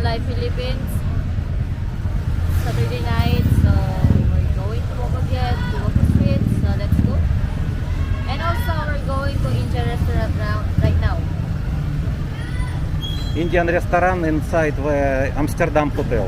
Malay, Philippines. Saturday night, so we're going to Bogoget, to Water Street, so let's go. And also, we're going to Indian restaurant right now. Indian restaurant inside the Amsterdam hotel.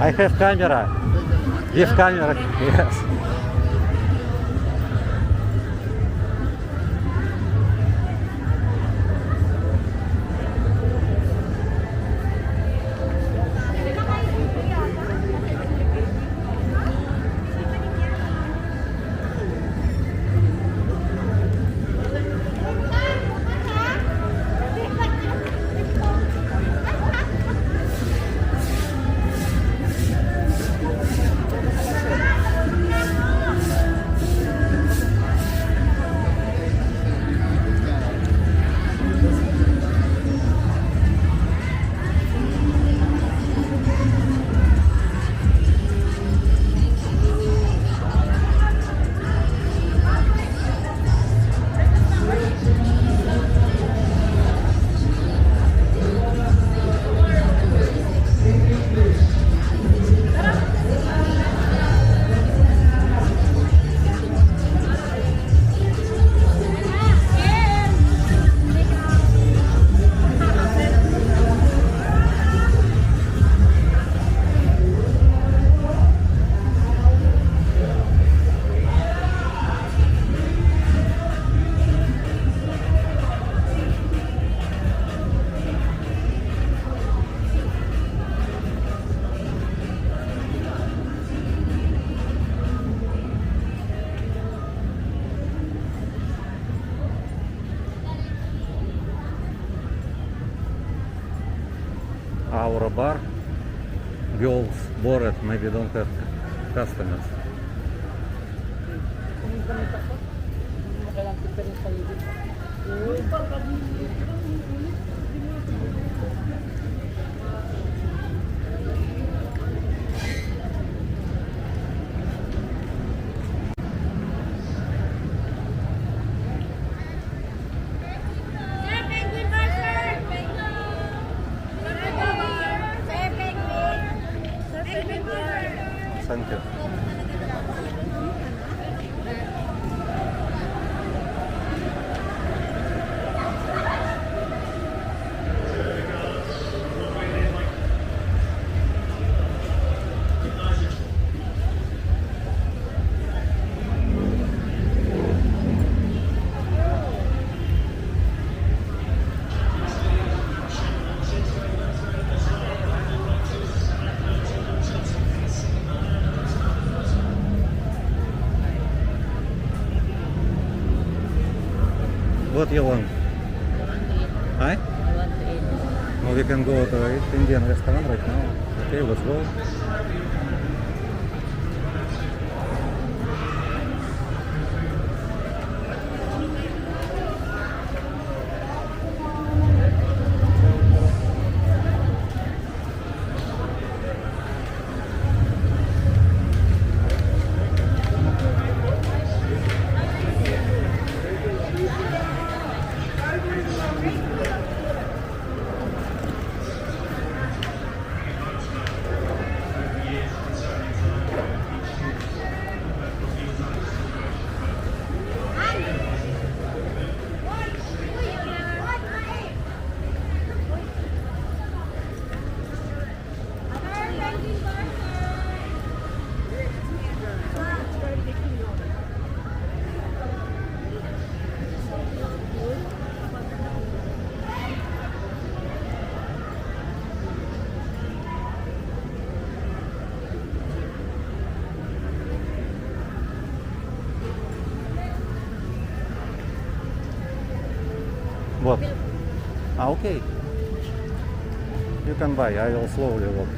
I have camera. With camera, yes. Our bar, girls bored, maybe don't have customers. Thank you. What you want? Hi? I want to eat. No, we can go to eat Indian restaurant right now. Okay, let's go. What? Ah, okay. You can buy. I will slowly walk.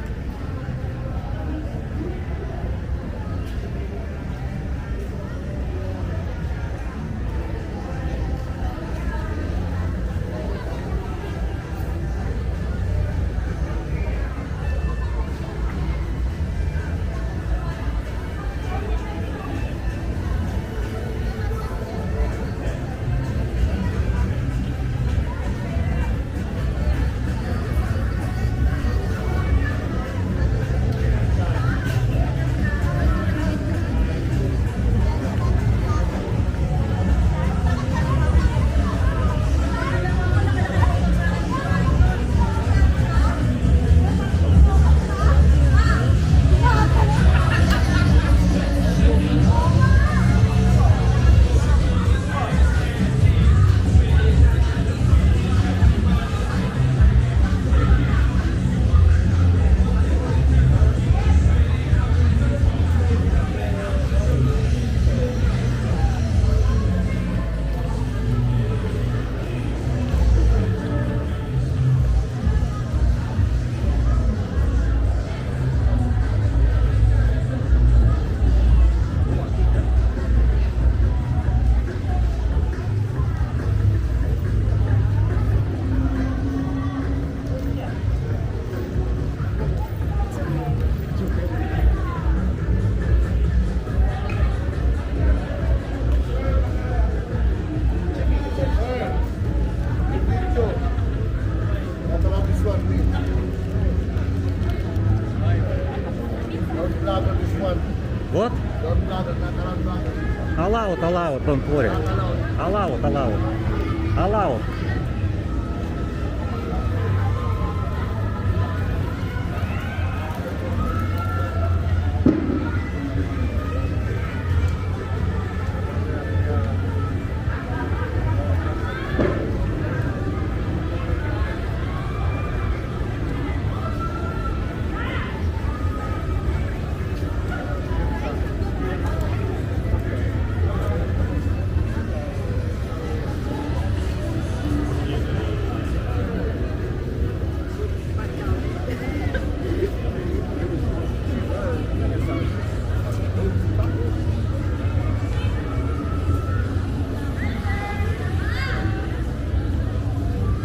Allow it, don't worry. Allow it.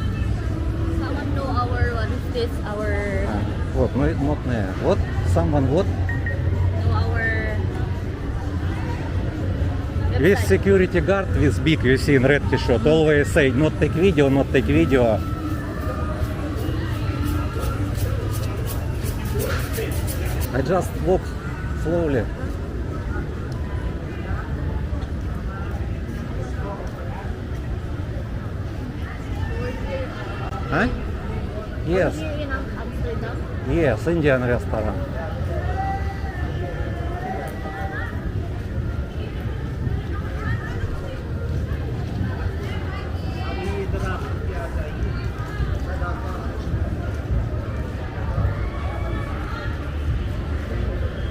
Someone know our what is this? Our What? No, it's not there. What? Someone what? know our This website. security guard with big, you see in red t-shirt, always say not take video. I just walk slowly. Huh? Yes, Here in Amsterdam. yes, Indian restaurant.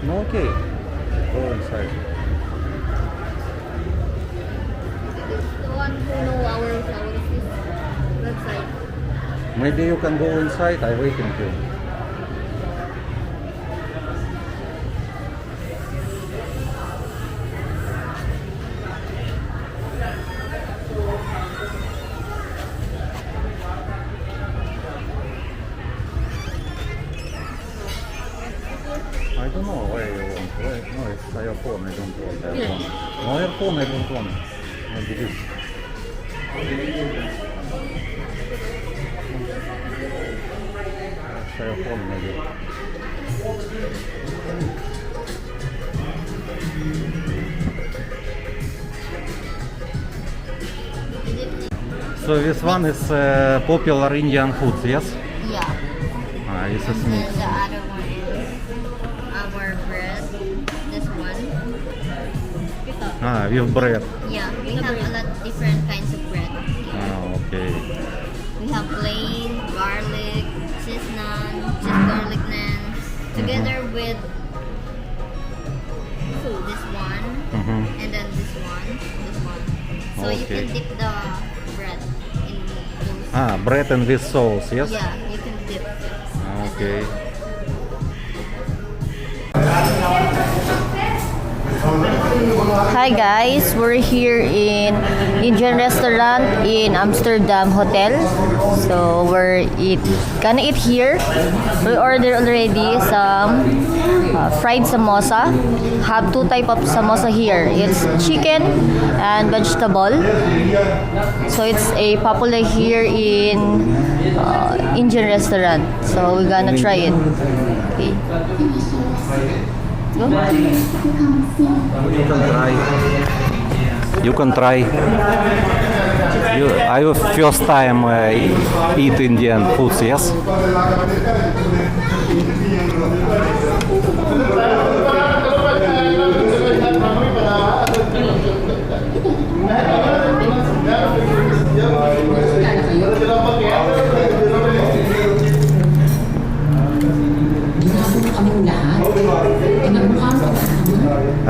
No, okay. Go inside. The one who know our what is this website. Maybe you can go inside. I waiting for you. I don't know where you want. Where? No, it's earphone. I don't want earphone. No earphone. I don't want. Maybe this. It's earphone maybe. So this one is popular Indian food, yes? Yeah. This is And mix. the other one is our bread. This one. With bread. Yeah, we have a lot different kinds of bread. Okay. We have plain, garlic, cheese naan, cheese garlic naan, together with this one, Mm-hmm. and then this one. So you Okay. can dip the bread in those. Bread and with sauce, yes? Yeah, you can dip. Okay. Hi guys, we're here in Indian restaurant in Amsterdam Hotel. So gonna eat here. We ordered already some fried samosa. Have two type of samosa here. It's chicken and vegetable. So it's a popular here in Indian restaurant. So we're gonna try it. Okay. Go. You can try. I first time eat Indian foods, yes?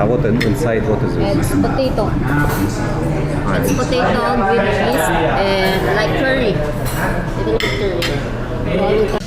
What inside? What is this? It's potato. It's potato, green cheese, and like curry. Little bit curry.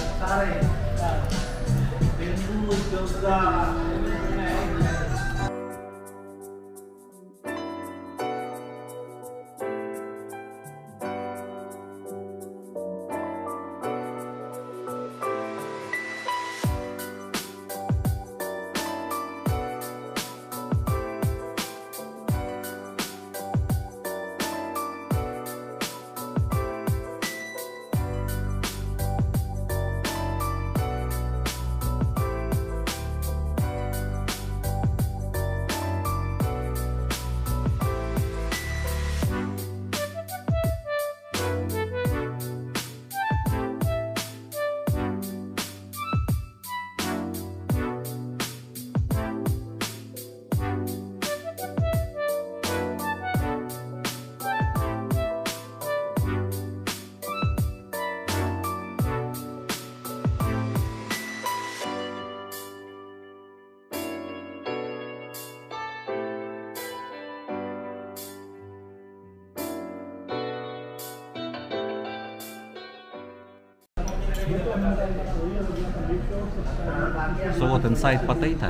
So what inside potato?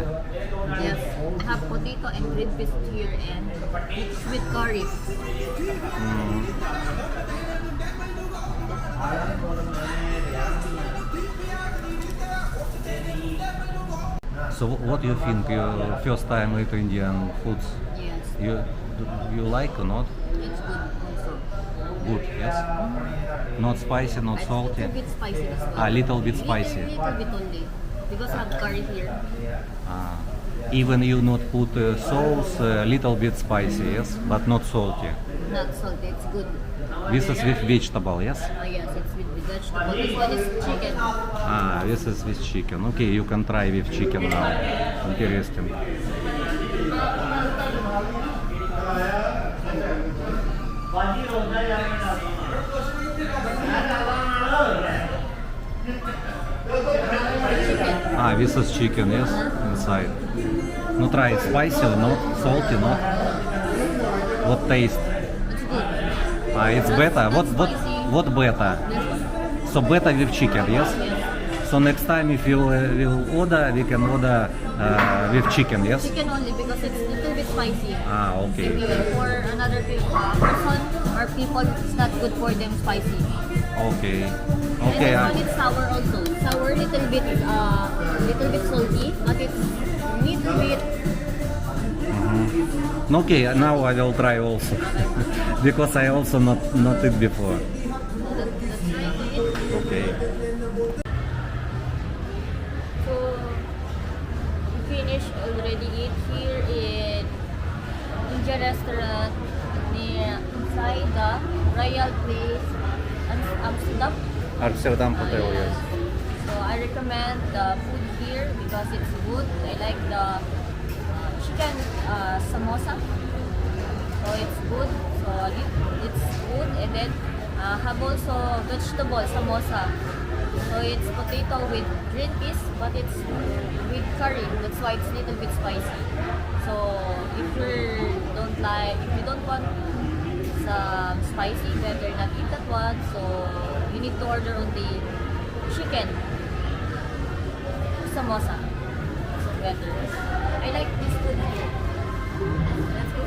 Yes, I have potato and green peas here and with curry. So what do you think? Your first time eat Indian foods? Yes, You like or not? it's good also. Good, yes. Not spicy, not salty. It's a bit spicy as well. A little bit spicy. Little bit only. Because I have curry here. Even you not put sauce, a little bit spicy, yes, but not salty. Not salty, it's good. This is with vegetable, yes? Yes, it's with vegetable. This one is chicken. This is with chicken. Okay, you can try with chicken now. Interesting. This is chicken, yes, inside. No, try it. Spicy or not? Salty, not? What taste? It's good. It's better. What better? This So better with chicken, yes? yes. So next time if you will order, we can order with chicken, yes? Chicken only because it's a little bit spicy. Okay. Maybe for another person or people, it's not good for them spicy. Okay. And Okay. this one is sour also. Sour little bit salty, but it's little bit. Okay, now I will try also. Because I also not eat before. That's right. Okay. So we finished already eat here in Indian restaurant near inside the Royal Place Amsterdam. Amsterdam Hotel, yes. So I recommend the food here because it's good. I like the chicken samosa. So it's good. So it's good, and then have also vegetable samosa. So it's potato with green peas, but it's with curry. That's why it's a little bit spicy. So if you don't want some spicy, better not eat that one. So you need to order on the chicken samosa. So better. I like this food here. Let's go.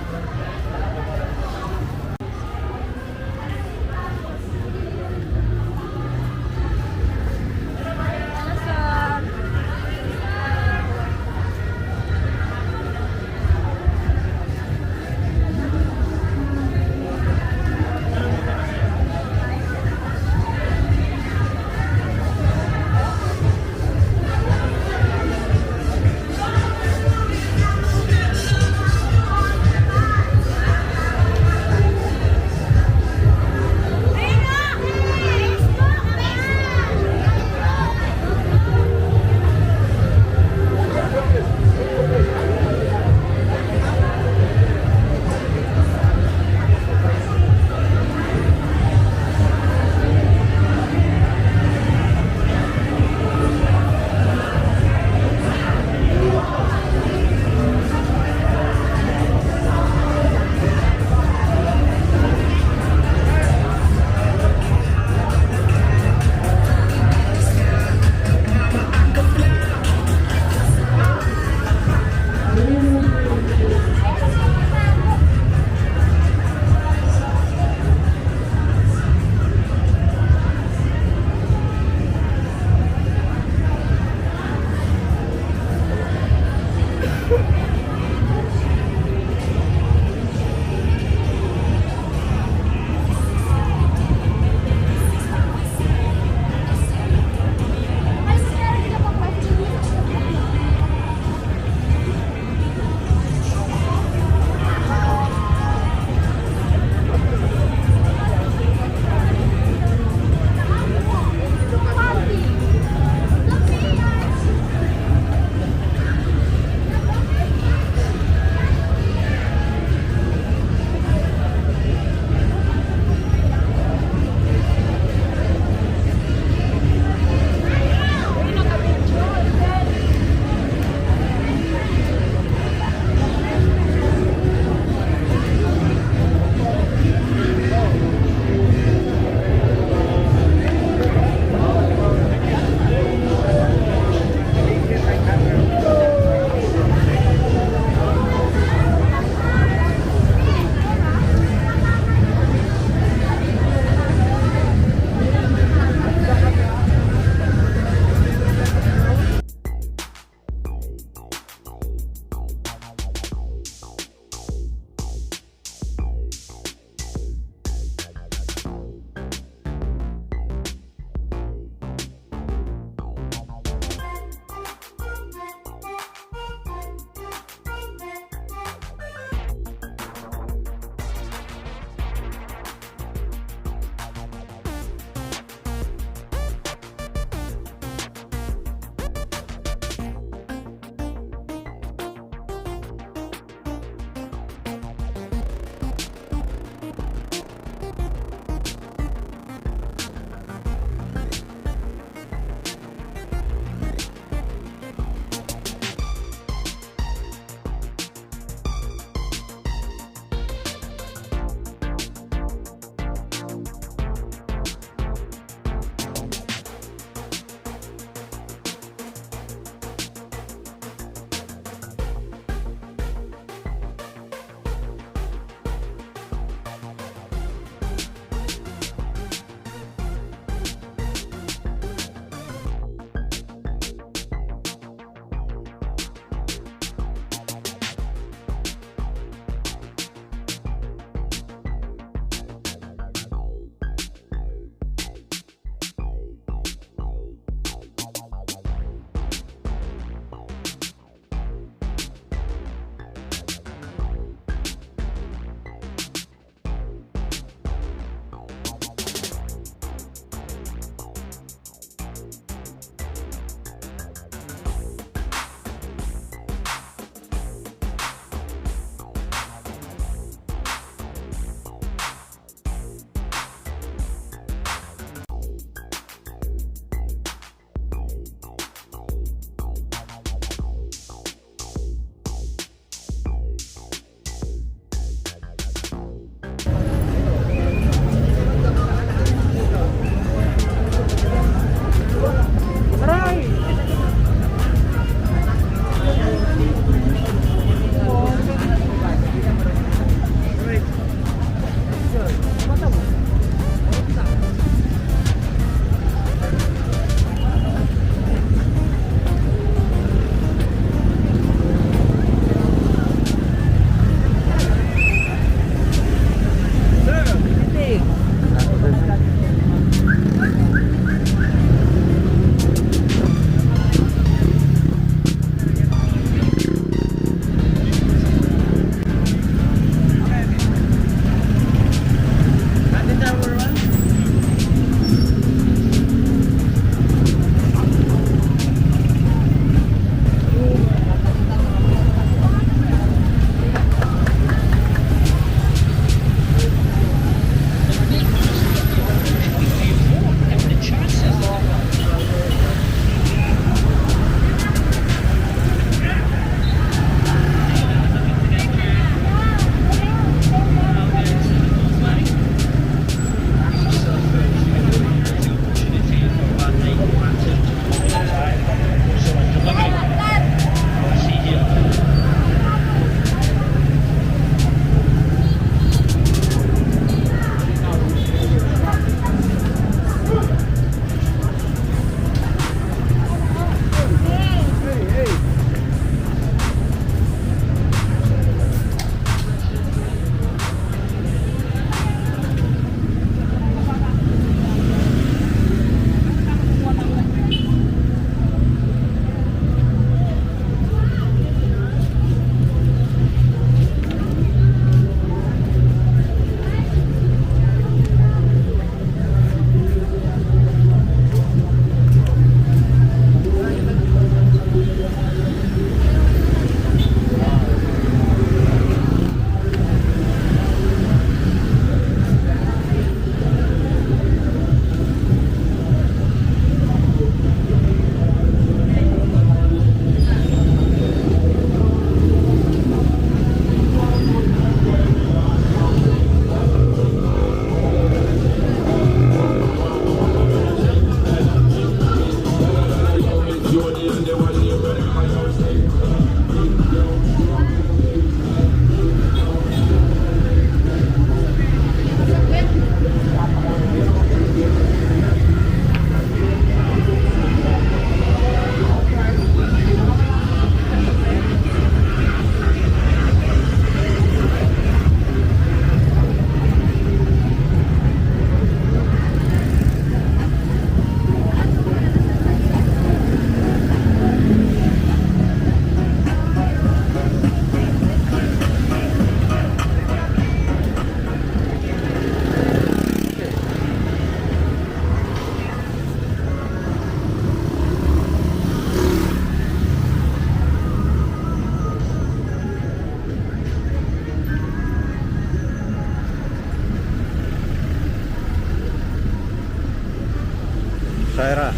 Shaira.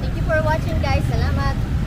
Thank you for watching guys. Salamat.